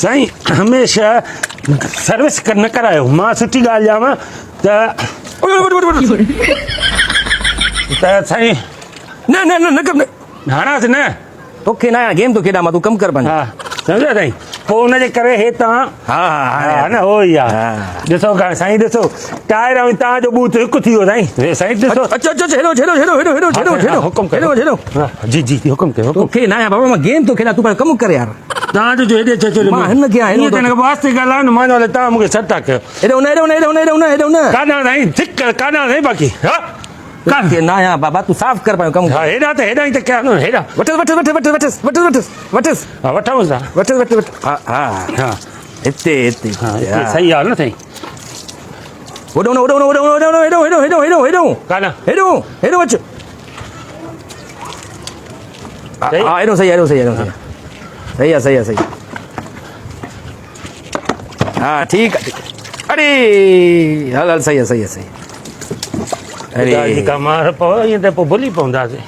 साईं हमेशा सर्विस न करायो मां सुठी ॻाल्हि ॼावां त साईं न न न न कर हाणासि न तोखे ना गेम तो खेॾा मां तूं कमु कर पंहिंजो हा सम्झो साईं पोइ हुनजे करे हे तव्हां हा हा न हो ई आहे ॾिसो साईं ॾिसो टायर ऐं तव्हांजो बूथ हिकु थी वियो साईं साईं ॾिसो अचो अचो छेड़ो छेड़ो छेड़ो छेड़ो छेड़ो छेड़ो छेड़ो हुकुम कयो छेड़ो छेड़ो हा, जी जी जी हुकुम कयो हुकुम तोखे ना बाबा मां गेम तो खेॾा तूं पंहिंजो कमु कर यार तव्हांजो जो हेॾे चचो मां हिन खे हेॾो ईअं त वास्ते ॻाल्हायो न मां तव्हां मूंखे सटा कयो हेॾो न हेॾो न हेॾो न हेॾो न हेॾो न काॾा साईं थिक काॾा साईं बाक़ी हा तोखे ना या बाबा तूं साफ़ कर पंहिंजो कमु हा हेॾा त हेॾा ई त कया न हेॾा वठसि वठसि वठसि वठसि वठसि वठसि वठसि हा वठूंसि था वठसि वठसि वठसि हा हा हा हिते हिते हा हिते सही आहे न साईं होॾो न होॾो न होॾो न होॾो न हेॾो हेॾो हेॾो हेॾो हेॾो काॾा हेॾो हेॾो अच सही? हा हेॾो सही हेॾो सही हेॾो सही सही आहे सही आहे सही हा ठीकु आहे अरे हल हल सही आहे सही आहे सही ॻाल्हि जी का मार पव ईअं त पोइ भुली पवंदासीं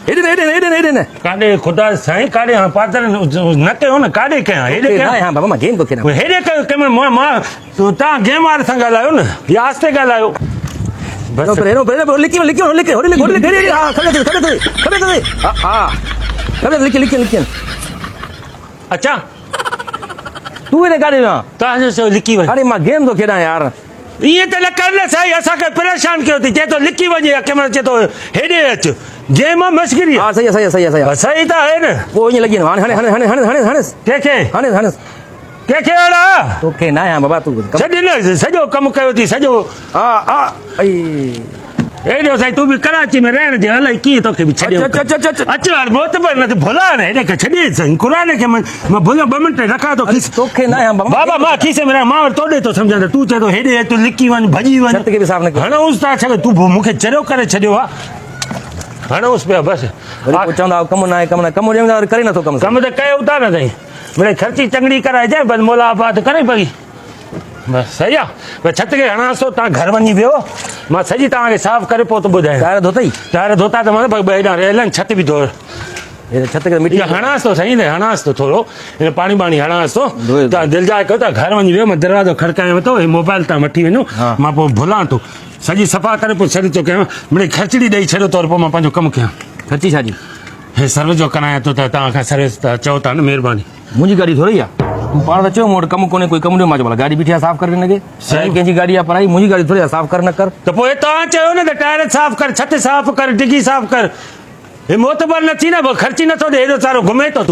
हेॾे न हेॾे न हेॾे न हेॾे न काॾे ख़ुदा साईं काॾे हाणे पातर न कयो न काॾे कयां हेॾे कयां हा बाबा मां गेम तो खेॾां हेॾे कयो कंहिं महिल मां तव्हां गेम वारे सां ॻाल्हायो न या आस्ते ॻाल्हायो हेॾो हेॾो हेॾो लिखी लिखी लिखी होॾे लिखी होॾे लिखी हा खड़े खड़े खड़े खड़े हा हा खड़े लिखी लिखी लिखी अच्छा तूं हिन गाॾी में तव्हांजो लिकी वञे अरे मां गेम तो खेॾां यार ईअं त न कर न साईं असांखे परेशान कयो अथई चए थो लिकी वञे या कंहिं महिल चए थो हेॾे अच गेम मश्किरी हा सही आहे सही आहे सही आहे सही आहे सही त आहे न पोइ ईअं लॻी वञो हाणे हाणे हाणे हाणे हाणे हाणे हाणे कंहिंखे हाणे हाणे कंहिंखे अहिड़ा तोखे ना या बाबा तूं छॾ न सॼो कमु कयो अथई सॼो हा हा ऐं हेॾो साईं तूं बि कराची में रहण जे अलाए कीअं तोखे बि छॾियो अच अच अच अच अच यार मोतबर न भुला न हेॾे खे छॾे साईं क़ुर खे मां भुलियो 2 मिंट रखां थो खीसे तोखे ना या बाबा मां खीसे में रहां मां वटि तोॾे थो सम्झां त तूं चए थो हेॾे तूं लिकी वञ भॼी वञ छत खे बि साफ़ न कर हणऊंसि था छॾ तूं मूंखे चरियो करे छॾियो आहे हणऊंसि पिया बसि वरी पोइ चवंदा कमु न आहे कमु न आहे कमु ॾियणु वरी करे नथो कमु कमु त कयूं था न साईं मिड़े ख़र्ची चङड़ी कराइजांइ बसि मुलाक़ात करे पई बसि सही आहे भई छित खे हणांसि थो तव्हां घर वञी वियो मां सॼी तव्हांखे साफ़ु करे पोइ थो ॿुधायां टायर धोतई टायर धोता त मां हेॾा रेल आहिनि छत बि धो छत खे मिटी इहा हणांसि थो साईं हणांसि थो थोरो हिन पाणी बाणी हणांसि थो धोए तव्हां दिलि जाए कयो तव्हां घर वञी वियो मां दरवाज़ो खड़कायां थो हे मोबाइल तव्हां वठी वञो हा। मां पोइ भुलां थो सॼी सफ़ा करे पोइ छॾी थो कयां मिड़ई ख़र्चड़ी ॾेई छॾियो थो पोइ मां पंहिंजो कमु कयां ख़र्ची छाजी हे सर्विस जो करायां थो त तव्हां खां सर्विस त चओ था न महिरबानी मुंहिंजी गाॾी थोरी आहे तूं पाण त चयो मूं वटि कमु कोन्हे कोई कमु ॾियो मां चयो भला गाॾी बीठी आहे साफ़ करे हिनखे सही। कंहिंजी गाॾी आहे पराई मुंहिंजी गाॾी थोरी आहे साफ़ कर न कर त पोइ तव्हां चयो न त टायर साफ़ कर छत साफ़ कर डिगी साफ़ कर हे मोतबर न थी न ख़र्ची नथो ॾे हेॾो सारो घुमे थो तूं